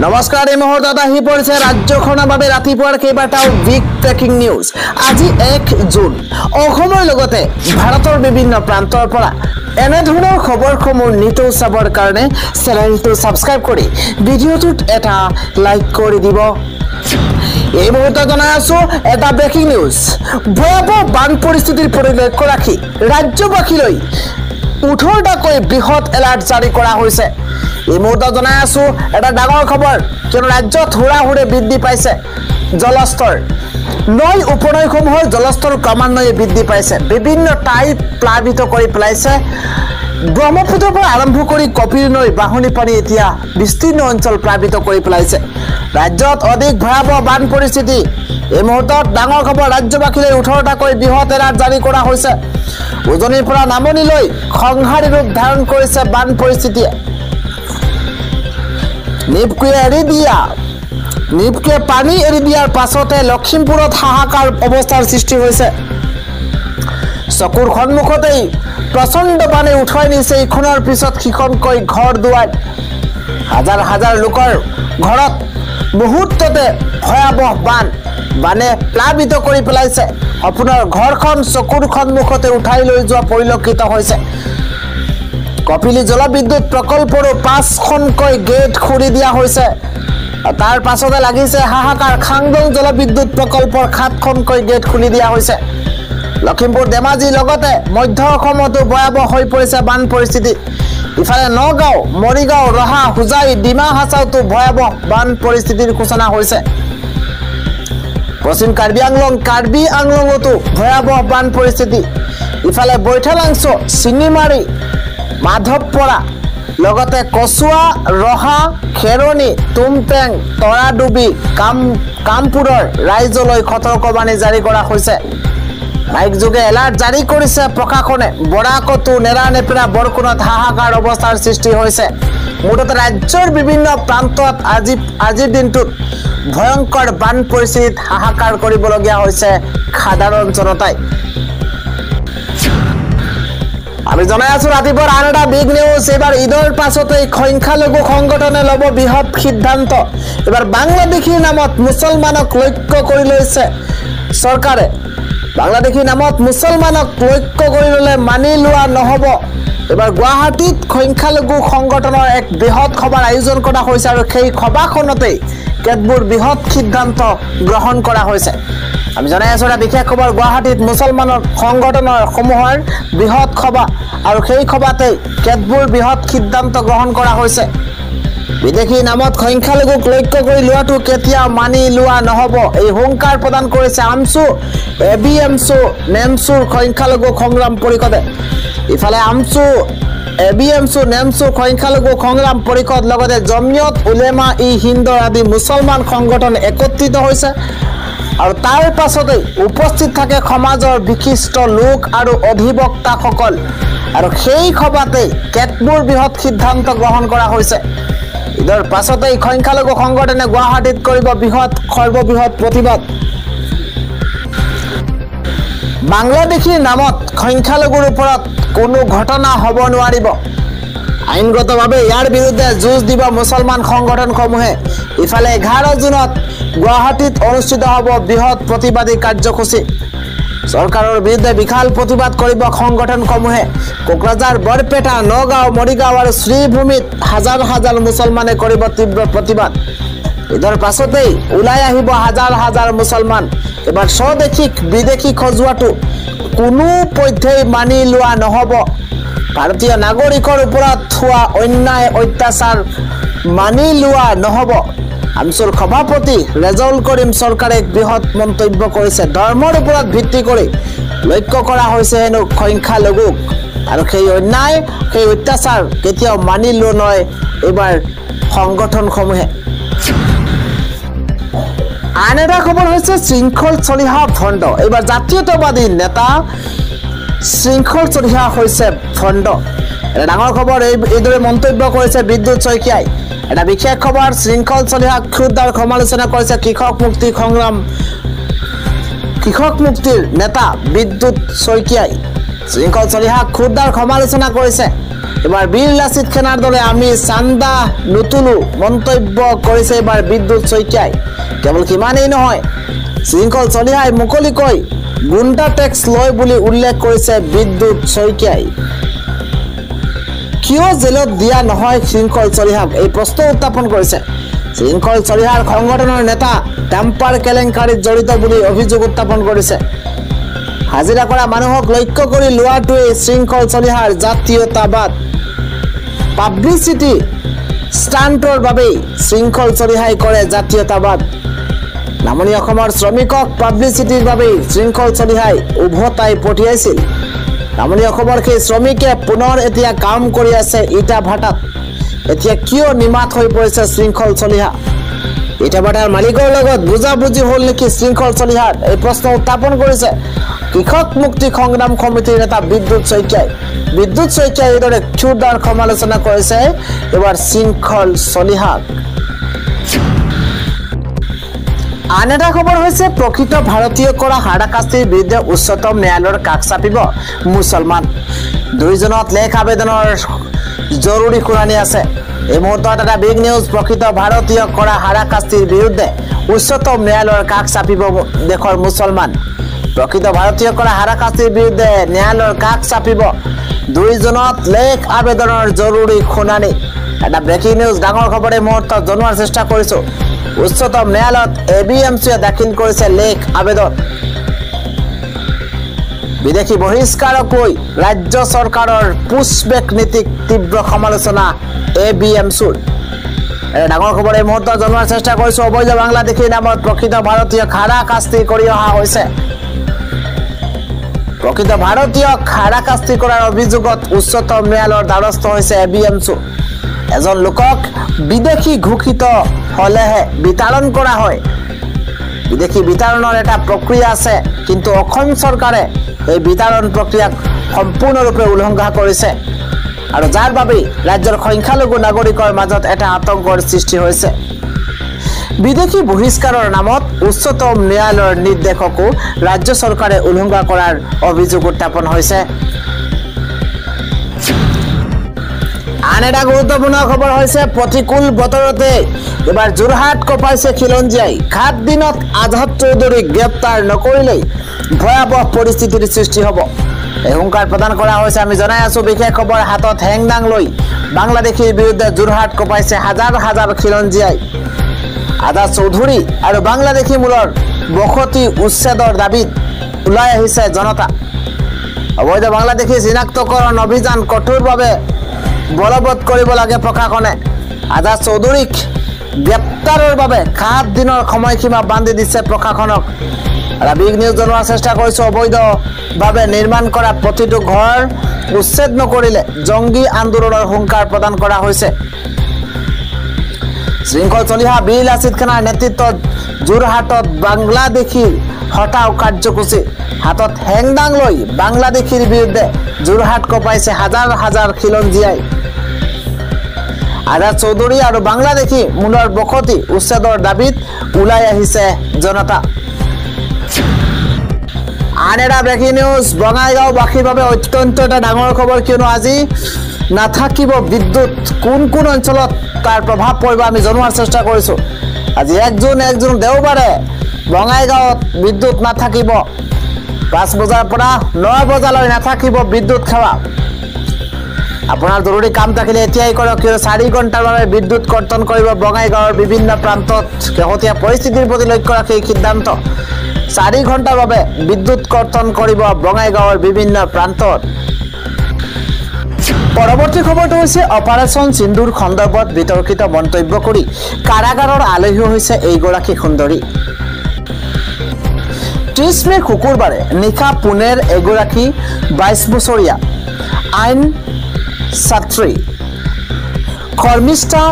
নমস্কাৰ এই মুহূৰ্তত আহি পৰিছে ৰাজ্যখনৰ বাবে ৰাতিপুৱাৰ কেইবাটাও বিগ ব্ৰেকিং নিউজ। আজি 1 জুন অসমৰ লগতে ভাৰতৰ বিভিন্ন প্ৰান্তৰ পৰা এনে ধৰণৰ খবৰসমূহ নিতৌ চাবৰ কাৰণে চেনেলটো সাবস্ক্ৰাইব কৰি ভিডিঅ'টোত এটা লাইক কৰি দিব। এই মুহূৰ্তত জনাই আছো এটা ব্ৰেকিং নিউজ। ভয়াবহ বান পৰিস্থিতিৰ প্ৰতি লক্ষ্য ৰাখি ৰাজ্যবাসীলৈ 18টাকৈ বৃহৎ এলাৰ্ট জাৰি কৰা হৈছে। এই মুহূৰ্তত জনাই আছো এটা ডাঙৰ খবৰ, কিয়নো ৰাজ্যত হুৰাহুৰে বৃদ্ধি পাইছে জলস্তৰ। নৈ উপনৈসমূহৰ জলস্তৰ ক্ৰমান্বয়ে বৃদ্ধি পাইছে। বিভিন্ন ঠাইত প্লাবিত কৰি পেলাইছে। ব্ৰহ্মপুত্ৰৰ পৰা আৰম্ভ কৰি কপিল নৈ বাঢ়নি পানী এতিয়া বিস্তীৰ্ণ অঞ্চল প্লাবিত কৰি পেলাইছে। ৰাজ্যত অধিক ভয়াবহ বান পৰিস্থিতি। এই মুহূৰ্তত ডাঙৰ খবৰ, ৰাজ্যবাসীলৈ 18টাকৈ বৃহৎ এলাৰ্ট জাৰি কৰা হৈছে। উজনিৰ পৰা নামনিলৈ সংহাৰী ৰূপ ধাৰণ কৰিছে বান পৰিস্থিতিয়ে। নিপকুৱে পানী এৰি দিয়াৰ পাছতে লখিমপুৰত হাহাকাৰ অৱস্থাৰ সৃষ্টি হৈছে। চকুৰ সন্মুখতেই প্ৰচণ্ড বানে উঠুৱাই নিছে ইখনৰ পিছত সিখনকৈ ঘৰ দুৱাৰ। হাজাৰ হাজাৰ লোকৰ ঘৰত মুহূৰ্ততে ভয়াবহ বানে প্লাবিত কৰি পেলাইছে। আপোনাৰ ঘৰখন চকুৰ সন্মুখতে উঠাই লৈ যোৱা পৰিলক্ষিত হৈছে। কপিলী জলবিদ্যুৎ প্ৰকল্পৰো 5খনকৈ গেট খুলি দিয়া হৈছে। তাৰ পাছতে লাগিছে হাহাকাৰ। খাংদং জলবিদ্যুৎ প্ৰকল্পৰ 7খনকৈ গেট খুলি দিয়া হৈছে। লখিমপুৰ, ধেমাজি লগতে মধ্য অসমতো ভয়াবহ হৈ পৰিছে বান পৰিস্থিতি। ইফালে নগাঁও, মৰিগাঁও, ৰহা, হোজাই, ডিমা হাছাওতো ভয়াবহ বান পৰিস্থিতিৰ সূচনা হৈছে। পশ্চিম কাৰ্বি আংলঙতো ভয়াবহ বান পৰিস্থিতি। ইফালে বৈঠালাংছ, চিঙিমাৰী, মাধৱপৰা লগতে কচুৱা, ৰহা, খেৰণি, তুমটেং, তৰাডুবি, কামপুৰৰ ৰাইজলৈ সতৰ্কবাণী জাৰি কৰা হৈছে। মাইক যোগে এলাৰ্ট জাৰি কৰিছে প্ৰশাসনে। বৰাকতো নেৰানেপেৰা বৰষুণত হাহাকাৰ অৱস্থাৰ সৃষ্টি হৈছে। মুঠতে ৰাজ্যৰ বিভিন্ন প্ৰান্তত আজিৰ দিনটোত ভয়ংকৰ বান পৰিস্থিতিত হাহাকাৰ কৰিবলগীয়া হৈছে সাধাৰণ জনতাই। আমি জনাই আছো ৰাতিপুৱাৰ আন এটা বিগ নিউজ। এইবাৰ ঈদৰ পাছতেই সংখ্যালঘু সংগঠনে ল'ব বৃহৎ সিদ্ধান্ত। এইবাৰ বাংলাদেশীৰ নামত মুছলমানক লক্ষ্য কৰি লৈছে চৰকাৰে। বাংলাদেশীৰ নামত মুছলমানক লক্ষ্য কৰি ল'লে মানি লোৱা নহ'ব। এইবাৰ গুৱাহাটীত সংখ্যালঘু সংগঠনৰ এক বৃহৎ সভাৰ আয়োজন কৰা হৈছে আৰু সেই সভাখনতেই কেতবোৰ বৃহৎ সিদ্ধান্ত গ্ৰহণ কৰা হৈছে। আমি জনাই আছো এটা বিশেষ খবৰ। গুৱাহাটীত মুছলমানৰ সংগঠনৰ সমূহৰ বৃহৎ সভা আৰু সেই সভাতেই কেতবোৰ বৃহৎ সিদ্ধান্ত গ্ৰহণ কৰা হৈছে। বিদেশী নামত সংখ্যালঘুক লক্ষ্য কৰি লোৱাটো কেতিয়াও মানি লোৱা নহ'ব, এই হুংকাৰ প্ৰদান কৰিছে আমছু, এবিএমছু, নেমছুৰ সংখ্যালঘু সংগ্ৰাম পৰিষদে। ইফালে আমছু, এবিএমছু, নেমছু সংখ্যালঘু সংগ্ৰাম পৰিষদ লগতে জমিয়ত উলেমা ই হিন্দৰ আদি মুছলমান সংগঠন একত্ৰিত হৈছে। আৰু তাৰ পাছতেই উপস্থিত থাকে সমাজৰ বিশিষ্ট লোক আৰু অধিবক্তাসকল। আৰু সেই সভাতেই কেতবোৰ বৃহৎ সিদ্ধান্ত গ্ৰহণ কৰা হৈছে। ঈদৰ পাছতেই সংখ্যালঘু সংগঠনে গুৱাহাটীত কৰিব সৰ্ববৃহৎ প্ৰতিবাদ। বাংলাদেশীৰ নামত সংখ্যালঘুৰ ওপৰত কোনো ঘটনা হ'ব নোৱাৰিব। আইনগতভাৱে ইয়াৰ বিৰুদ্ধে যুঁজ দিব মুছলমান সংগঠনসমূহে। ইফালে 11 জুনত গুৱাহাটীত অনুষ্ঠিত হ'ব বৃহৎ প্ৰতিবাদী কাৰ্যসূচী। চৰকাৰৰ বিৰুদ্ধে বিশাল প্ৰতিবাদ কৰিব সংগঠনসমূহে। কোকৰাঝাৰ, বৰপেটা, নগাঁও, মৰিগাঁও আৰু শ্ৰীভূমিত হাজাৰ হাজাৰ মুছলমানে কৰিব তীব্ৰ প্ৰতিবাদ। ঈদৰ পাছতেই ওলাই আহিব হাজাৰ হাজাৰ মুছলমান। এবাৰ স্বদেশীক বিদেশী সজোৱাটো কোনোপধ্যেই মানি লোৱা নহ'ব। ভাৰতীয় নাগৰিকৰ ওপৰত হোৱা অন্যায় অত্যাচাৰ মানি লোৱা নহ'ব। আমছুৰ সভাপতি ৰেজাউল কৰিম চৰকাৰে এক বৃহৎ মন্তব্য কৰিছে। ধৰ্মৰ ওপৰত ভিত্তি কৰি লক্ষ্য কৰা হৈছে হেনো সংখ্যালঘুক, আৰু সেই অন্যায়, সেই অত্যাচাৰ কেতিয়াও মানি লোৱা নহয় এইবাৰ সংগঠনসমূহে। আন এটা খবৰ হৈছে শৃংখল চলিহা ভণ্ড। এইবাৰ জাতীয়তাবাদী নেতা শৃংখল চলিহা হৈছে ভণ্ড। এটা ডাঙৰ খবৰ। এইদৰে মন্তব্য কৰিছে বিদ্যুৎ শইকীয়াই। এটা বিশেষ খবৰ, শৃংখল চলিহাক ক্ষুদ্ৰ সমালোচনা কৰিছে কৃষক মুক্তিৰ নেতা বিদ্যুৎ শইকীয়াই। শৃংখল চলিহাক ক্ষুদ্ৰ সমালোচনা কৰিছে। এবাৰ বীৰ লাচিত সেনাৰ দলে আমি চান্দা নুতুলো মন্তব্য কৰিছে এবাৰ বিদ্যুৎ শইকীয়াই। কেৱল কিমানেই নহয়, শৃংখল চলিহাই মুকলিকৈ গুণ্ডা টেক্স লয় বুলি উল্লেখ কৰিছে বিদ্যুৎ শইকীয়াই। কিয় জেলত দিয়া নহয় শৃংখল চলিহাক, এই প্ৰশ্ন উত্থাপন কৰিছে। শৃংখল চলিহাৰ সংগঠনৰ নেতা ডাম্পাৰ কেলেংকাৰীত জড়িত বুলি অভিযোগ উত্থাপন কৰিছে। হাজিৰা কৰা মানুহক লক্ষ্য কৰি লোৱাটোৱে শৃংখল চলিহাৰ জাতীয়তাবাদ। পাব্লিচিটি ষ্টাণ্টৰ বাবেই শৃংখল চলিহাই কৰে জাতীয়তাবাদ। নামনি অসমৰ শ্ৰমিকক পাব্লিচিটিৰ বাবেই শৃংখল চলিহাই উভতাই পঠিয়াইছিল। নামনি অসমৰ সেই শ্ৰমিকে পুনৰ এতিয়া কাম কৰি আছে ইটা ভাটাত। এতিয়া কিয় নিমাত হৈ পৰিছে শৃংখল চলিহা? ইটা ভাটাৰ মালিকৰ লগত বুজাবুজি হ'ল নেকি শৃংখল চলিহাৰ? এই প্ৰশ্ন উত্থাপন কৰিছে কৃষক মুক্তি সংগ্ৰাম সমিতিৰ নেতা বিদ্যুৎ শইকীয়াই। বিদ্যুৎ শইকীয়াই এইদৰে ক্ষুদ্ৰ সমালোচনা কৰিছে এবাৰ শৃংখল চলিহাক। আন এটা খবৰ হৈছে প্ৰকৃত ভাৰতীয় কৰা হাৰাশাস্তিৰ বিৰুদ্ধে উচ্চতম ন্যায়ালয়ৰ কাষ চাপিব মুছলমান। 2 জনত লেখ আবেদনৰ জৰুৰী শুনানি আছে। এই মুহূৰ্তত এটা বিগ নিউজ, প্ৰকৃত ভাৰতীয় কৰা হাৰাশাস্তিৰ বিৰুদ্ধে উচ্চতম ন্যায়ালয়ৰ কাষ চাপিব দেশৰ মুছলমান। প্ৰকৃত ভাৰতীয় কৰা হাৰাশাস্তিৰ বিৰুদ্ধে ন্যায়ালয়ৰ কাষ চাপিব 2 জনত লেখ আবেদনৰ জৰুৰী শুনানি। এটা ব্ৰেকিং নিউজ, ডাঙৰ খবৰ এই মুহূৰ্তত জনোৱাৰ চেষ্টা কৰিছো। উচ্চতম ন্যায়ালয়ত ABMCয়ে দাখিল কৰিছে লেখ আবেদন। বিদেশী বহিষ্কাৰক লৈ ৰাজ্য চৰকাৰৰ পুছবেক নীতিক তীব্ৰ সমালোচনা ABMCৰ। ডাঙৰ খবৰ এই মুহূৰ্তত জনোৱাৰ চেষ্টা কৰিছো। অবৈধ বাংলাদেশীৰ নামত প্ৰকৃত ভাৰতীয়ক হাৰাশাস্তি কৰি অহা হৈছে। প্ৰকৃত ভাৰতীয়ক হাৰাশাস্তি কৰাৰ অভিযোগত উচ্চতম ন্যায়ালয়ৰ দ্বাৰস্থ হৈছে ABMC। এজন লোকক বিদেশী ঘোষিত হলেহে বিতাড়ন কৰা হয়। বিদেশী বিতাড়নৰ এটা প্ৰক্ৰিয়া আছে, কিন্তু অসম চৰকাৰে এই বিতাড়ন প্ৰক্ৰিয়াক সম্পূৰ্ণৰূপে উলংঘা কৰিছে আৰু যাৰ বাবে ৰাজ্যৰ সংখ্যালঘু নাগৰিকৰ মাজত এটা আতংকৰ সৃষ্টি হৈছে। বিদেশী বহিষ্কাৰৰ নামত উচ্চতম ন্যায়ালয়ৰ নিৰ্দেশকো ৰাজ্য চৰকাৰে উলংঘা কৰাৰ অভিযোগ উত্থাপন হৈছে। আন এটা গুৰুত্বপূৰ্ণ খবৰ হৈছে প্ৰতিকূল বতৰতে এবাৰ যোৰহাট কঁপাইছে খিলঞ্জীয়াই। 7 দিনত আজাদ চৌধুৰীক গ্ৰেপ্তাৰ নকৰিলেই ভয়াৱহ পৰিস্থিতিৰ সৃষ্টি হ'ব। এই হুংকাৰ প্ৰদান কৰা হৈছে। আমি জনাই আছো বিশেষ খবৰ, হাতত হেংদাং লৈ বাংলাদেশীৰ বিৰুদ্ধে যোৰহাট কঁপাইছে হাজাৰ হাজাৰ খিলঞ্জীয়াই। আজাদ চৌধুৰী আৰু বাংলাদেশী মূলৰ বসতি উচ্ছেদৰ দাবীত ওলাই আহিছে জনতা। অবৈধ বাংলাদেশী চিনাক্তকৰণ অভিযান কঠোৰভাৱে বলবৎ কৰিব লাগে প্ৰশাসনে। আজাদ চৌধুৰীক গ্ৰেপ্তাৰৰ বাবে 7 দিনৰ সময়সীমা বান্ধি দিছে প্ৰশাসনক। আৰু বিগ নিউজ জনোৱাৰ চেষ্টা কৰিছো। অবৈধভাৱে নিৰ্মাণ কৰা প্ৰতিটো ঘৰ উচ্ছেদ নকৰিলে জংগী আন্দোলনৰ হুংকাৰ প্ৰদান কৰা হৈছে। শৃংখল চলিহা বীৰ লাচিত সেনাৰ নেতৃত্বত যোৰহাটত বাংলাদেশীৰ হটাও কাৰ্যসূচী। হাতত হেংদাং লৈ বাংলাদেশীৰ বিৰুদ্ধে যোৰহাট কঁপাইছে হাজাৰ হাজাৰ খিলঞ্জীয়াই। আজাদ চৌধুৰী আৰু বাংলাদেশী মূলৰ বসতি উচ্ছেদৰ দাবীত ওলাই আহিছে জনতা। আন এটা ব্ৰেকিং নিউজ, বঙাইগাঁওবাসীৰ বাবে অত্যন্ত এটা ডাঙৰ খবৰ, কিয়নো আজি নাথাকিব বিদ্যুৎ। কোন কোন অঞ্চলত তাৰ প্ৰভাৱ পৰিব আমি জনোৱাৰ চেষ্টা কৰিছো। আজি 1 জুন দেওবাৰে বঙাইগাঁৱত বিদ্যুৎ নাথাকিব। 5 বজাৰ পৰা 9 বজালৈ নাথাকিব বিদ্যুৎ সেৱা। আপোনাৰ জৰুৰী কাম থাকিলে এতিয়াই কৰক, কিয়নো 4 ঘণ্টাৰ বাবে বিদ্যুৎ কৰ্তন কৰিব বঙাইগাঁৱৰ বিভিন্ন প্ৰান্তত। শেহতীয়া পৰিস্থিতিৰ প্ৰতি লক্ষ্য ৰাখি এই সিদ্ধান্ত। 4 ঘণ্টাৰ বাবে বিদ্যুৎ কৰ্তন কৰিব বঙাইগাঁৱৰ বিভিন্ন প্ৰান্তত। পৰৱৰ্তী খবৰটো হৈছে অপাৰেশ্যন সিন্দুৰ সন্দৰ্ভত বিতৰ্কিত মন্তব্য কৰি কাৰাগাৰৰ আলহী হৈছে এইগৰাকী সুন্দৰী। 30 মে শুকুৰবাৰে নিশা পুনেৰ এগৰাকী 22 বছৰীয়া আইন ছাত্ৰী শৰ্মিষ্ঠা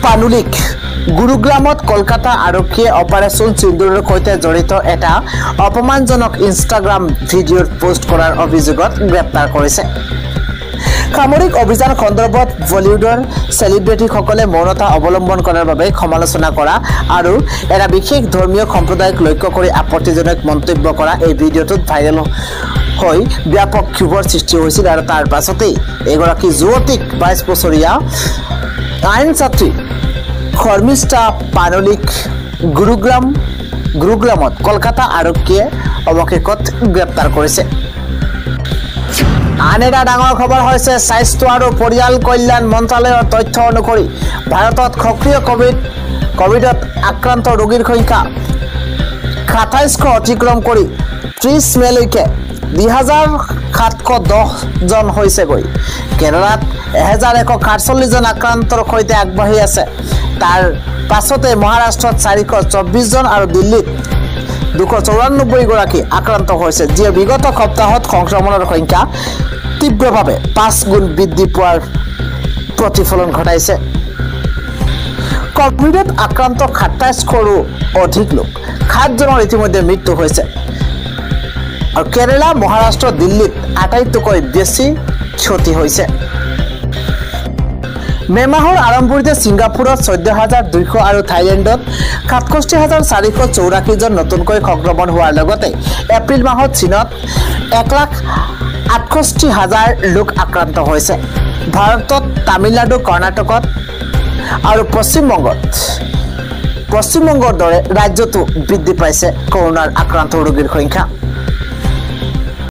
পানুলিক গুৰুগ্ৰামত কলকাতা আৰক্ষীয়ে অপাৰেশ্যন সিন্দুৰৰ সৈতে জড়িত এটা অপমানজনক ইনষ্টাগ্ৰাম ভিডিঅ' পোষ্ট কৰাৰ অভিযোগত গ্ৰেপ্তাৰ কৰিছে। সামৰিক অভিযান সন্দৰ্ভত বলিউডৰ চেলিব্ৰিটিসকলে মৌনতা অৱলম্বন কৰাৰ বাবে সমালোচনা কৰা আৰু এটা বিশেষ ধৰ্মীয় সম্প্ৰদায়ক লক্ষ্য কৰি আপত্তিজনক মন্তব্য কৰা এই ভিডিঅ'টোত ভাইৰেল হৈ ব্যাপক ক্ষোভৰ সৃষ্টি হৈছিল আৰু তাৰ পাছতেই এগৰাকী যুৱতীক 22 বছৰীয়া আইন ছাত্ৰী শৰ্মিষ্ঠা পানলিক গুৰুগ্ৰামত কলকাতা আৰক্ষীয়ে অৱশেষত গ্ৰেপ্তাৰ কৰিছে। আন এটা ডাঙৰ খবৰ হৈছে স্বাস্থ্য আৰু পৰিয়াল কল্যাণ মন্ত্ৰালয়ৰ তথ্য অনুসৰি ভাৰতত সক্ৰিয় কোভিডত আক্ৰান্ত ৰোগীৰ সংখ্যা 2700 অতিক্ৰম কৰি 30 মেলৈকে 2710 জন হৈছেগৈ। কেৰালাত 1147 জন আক্ৰান্তৰ সৈতে আগবাঢ়ি আছে। তাৰ পাছতে মহাৰাষ্ট্ৰত 424 জন আৰু দিল্লীত 294 গৰাকী আক্ৰান্ত হৈছে, যিয়ে বিগত সপ্তাহত সংক্ৰমণৰ সংখ্যা তীব্ৰভাৱে 5 গুণ বৃদ্ধি পোৱাৰ প্ৰতিফলন ঘটাইছে। কোভিডত আক্ৰান্ত 27শৰো অধিক লোক, 7 জনৰ ইতিমধ্যে মৃত্যু হৈছে আৰু কেৰালা, মহাৰাষ্ট্ৰ, দিল্লীত আটাইতকৈ বেছি ক্ষতি হৈছে। মে মাহৰ আৰম্ভণিতে ছিংগাপুৰত 14,200 আৰু থাইলেণ্ডত 67,484 জন নতুনকৈ সংক্ৰমণ হোৱাৰ লগতে এপ্ৰিল মাহত চীনত 1,68,000 লোক আক্ৰান্ত হৈছে। ভাৰতত তামিলনাডু, কৰ্ণাটকত আৰু পশ্চিমবংগৰ দৰে ৰাজ্যতো বৃদ্ধি পাইছে কৰোনাৰ আক্ৰান্ত ৰোগীৰ সংখ্যা।